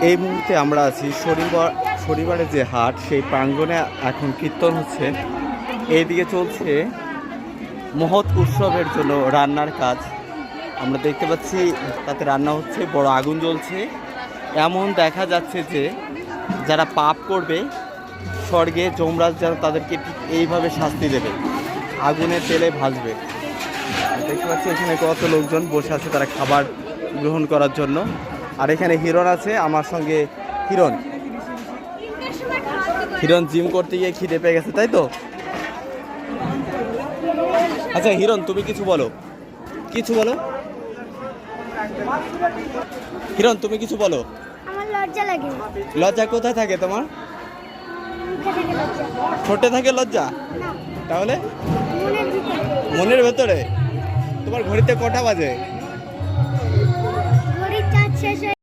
এই মুহূর্তে আমরা আছি শনিবারের যে হাট সেই প্রাঙ্গণে। এখন কীর্তন হচ্ছে, এইদিকে চলছে মহৎ উৎসবের জন্য রান্নার কাজ। আমরা দেখতে পাচ্ছি তাতে রান্না হচ্ছে, বড় আগুন জ্বলছে। এমন দেখা যাচ্ছে যে যারা পাপ করবে স্বর্গে যমরাজ যেন তাদেরকে ঠিক এইভাবে শাস্তি দেবে, আগুনের তেলে ভাজবে। দেখতে পাচ্ছি এখানে কত লোকজন বসে আছে তারা খাবার গ্রহণ করার জন্য। আর এখানে হিরণ আছে আমার সঙ্গে। হিরণ জিম করতে গিয়ে খিদে পেয়ে গেছে, তাই তো? আচ্ছা হিরণ, তুমি কিছু বলো। হিরণ, তুমি কিছু বলো। আমার লজ্জা লাগে। লজ্জা কোথায় থাকে তোমার? ঠোঁটে থাকে লজ্জা? তাহলে মনের ভেতরে। তোমার ঘড়িতে কটা বাজে? ঘড়ির কাজ শেষ হয়ে